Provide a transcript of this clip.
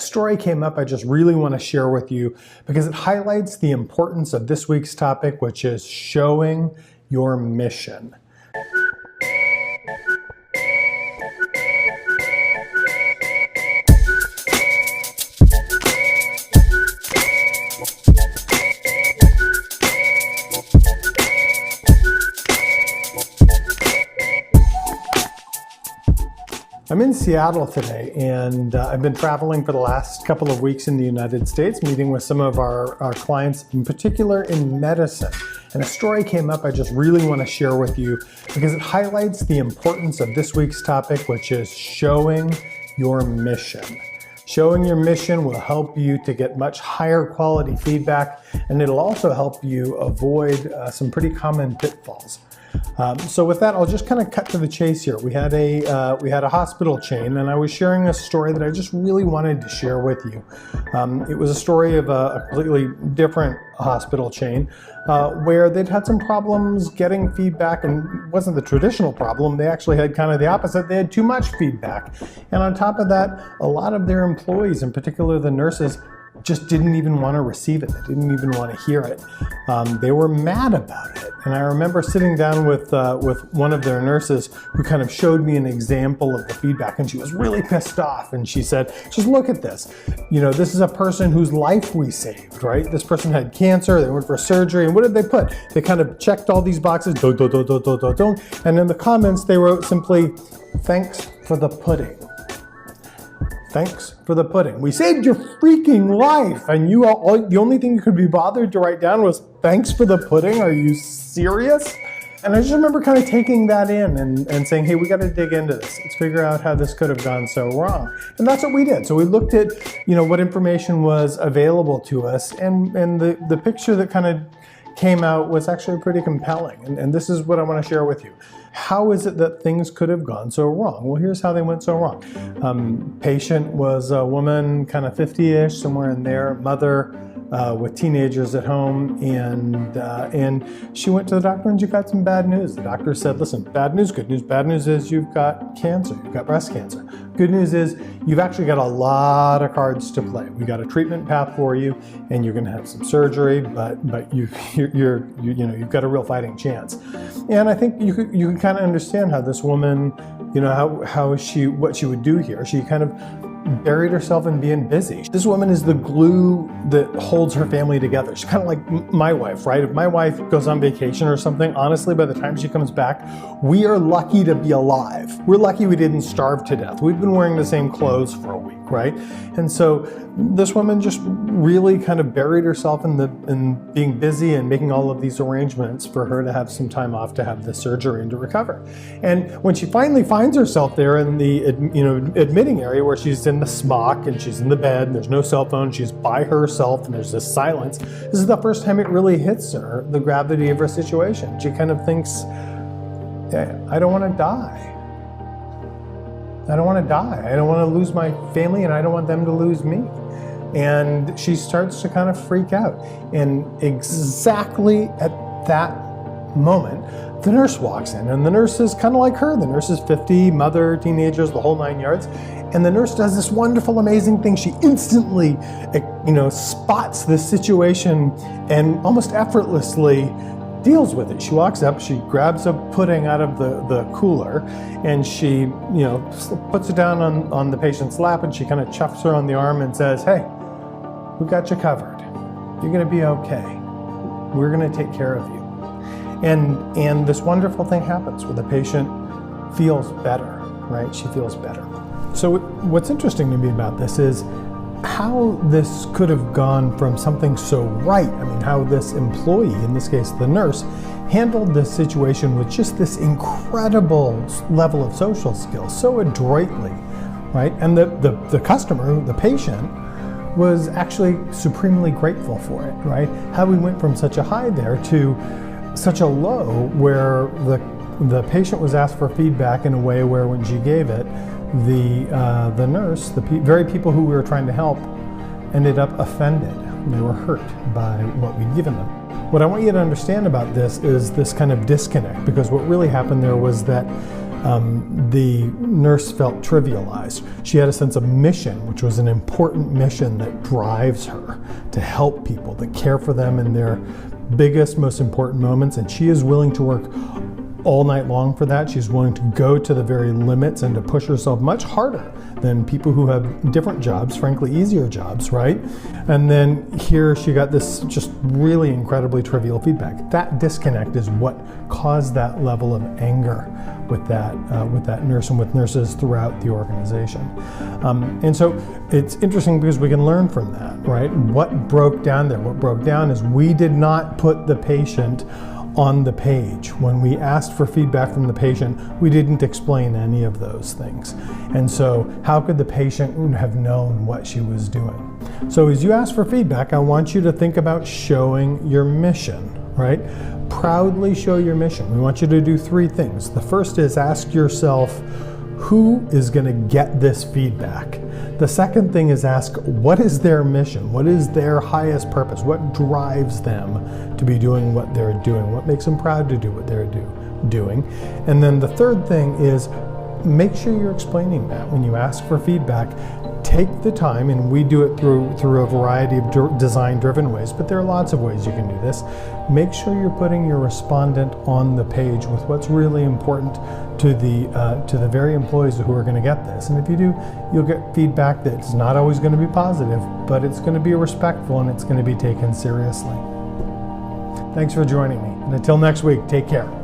Story came up I just really want to share with you because it highlights the importance of this week's topic, which is showing your mission. I'm in Seattle today, and I've been traveling for the last couple of weeks in the United States, meeting with some of our clients, in particular in medicine. And a story came up I just really want to share with you because it highlights the importance of this week's topic, which is showing your mission. Showing your mission will help you to get much higher quality feedback, and it'll also help you avoid some pretty common pitfalls. So with that, I'll just kind of cut to the chase here. We had a hospital chain, and I was sharing a story that I just really wanted to share with you. It was a story of a completely different hospital chain where they'd had some problems getting feedback, and it wasn't the traditional problem. They actually had kind of the opposite. They had too much feedback. And on top of that, a lot of their employees, in particular the nurses, just didn't even want to receive it. They didn't even want to hear it. They were mad about it. And I remember sitting down with one of their nurses who kind of showed me an example of the feedback, and she was really pissed off. And she said, just look at this. You know, this is a person whose life we saved, right? This person had cancer, they went for surgery, and what did they put? They kind of checked all these boxes, and in the comments they wrote simply, thanks for the pudding. Thanks for the pudding. We saved your freaking life, and the only thing you could be bothered to write down was thanks for the pudding? Are you serious? And I just remember kind of taking that in and saying, hey, we got to dig into this. Let's figure out how this could have gone so wrong. And that's what we did. So we looked at, what information was available to us, and the picture that kind of came out was actually pretty compelling. And this is what I want to share with you. How is it that things could have gone so wrong? Well, here's how they went so wrong. Patient was a woman, kind of 50-ish, somewhere in there, mother with teenagers at home, and she went to the doctor and she got some bad news. The doctor said, listen, bad news, good news. Bad news is you've got cancer, you've got breast cancer. Good news is you've actually got a lot of cards to play. We got a treatment path for you, and you're going to have some surgery, but you've got a real fighting chance. And I think you can kind of understand how this woman, what she would do here. She kind of buried herself in being busy. This woman is the glue that holds her family together. She's kind of like my wife, right? If my wife goes on vacation or something, honestly, by the time she comes back, we are lucky to be alive. We're lucky we didn't starve to death. We've been wearing the same clothes for a week, right? And so this woman just really kind of buried herself in being busy and making all of these arrangements for her to have some time off to have this surgery and to recover. And when she finally finds herself there in the admitting area where she's in the smock and she's in the bed and there's no cell phone, she's by herself and there's this silence, this is the first time it really hits her, the gravity of her situation. She kind of thinks, yeah, I don't want to die. I don't want to die. I don't want to lose my family, and I don't want them to lose me. And she starts to kind of freak out. And exactly at that moment, the nurse walks in, and the nurse is kind of like her. The nurse is 50, mother, teenagers, the whole 9 yards. And the nurse does this wonderful, amazing thing. She instantly, spots this situation and almost effortlessly deals with it. She walks up, she grabs a pudding out of the cooler, and she, puts it down on the patient's lap, and she kind of chuffs her on the arm and says, hey, we got you covered. You're going to be okay. We're going to take care of you. And this wonderful thing happens where the patient feels better, right? She feels better. So what's interesting to me about this is how this could have gone from something so right. I mean, how this employee, in this case the nurse, handled this situation with just this incredible level of social skills, so adroitly, right? And the customer, the patient, was actually supremely grateful for it, right? How we went from such a high there to such a low where the patient was asked for feedback in a way where when she gave it, the nurse, the very people who we were trying to help, ended up offended. They were hurt by what we'd given them. What I want you to understand about this is this kind of disconnect, because what really happened there was that the nurse felt trivialized. She had a sense of mission, which was an important mission that drives her to help people, to care for them in their biggest, most important moments, and she is willing to work all night long for that. She's willing to go to the very limits and to push herself much harder than people who have different jobs, frankly easier jobs, right? And then here she got this just really incredibly trivial feedback. That disconnect is what caused that level of anger with that nurse and with nurses throughout the organization. And so it's interesting because we can learn from that, right? What broke down there? What broke down is we did not put the patient on the page. When we asked for feedback from the patient, we didn't explain any of those things. And so how could the patient have known what she was doing? So as you ask for feedback, I want you to think about showing your mission, right? Proudly show your mission. We want you to do 3 things. The first is ask yourself, who is going to get this feedback? The second thing is ask, what is their mission? What is their highest purpose? What drives them to be doing what they're doing? What makes them proud to do what they're doing? And then the third thing is make sure you're explaining that. When you ask for feedback, take the time, and we do it through a variety of design-driven ways, but there are lots of ways you can do this. Make sure you're putting your respondent on the page with what's really important to the very employees who are going to get this. And if you do, you'll get feedback that's not always going to be positive, but it's going to be respectful and it's going to be taken seriously. Thanks for joining me. And until next week, take care.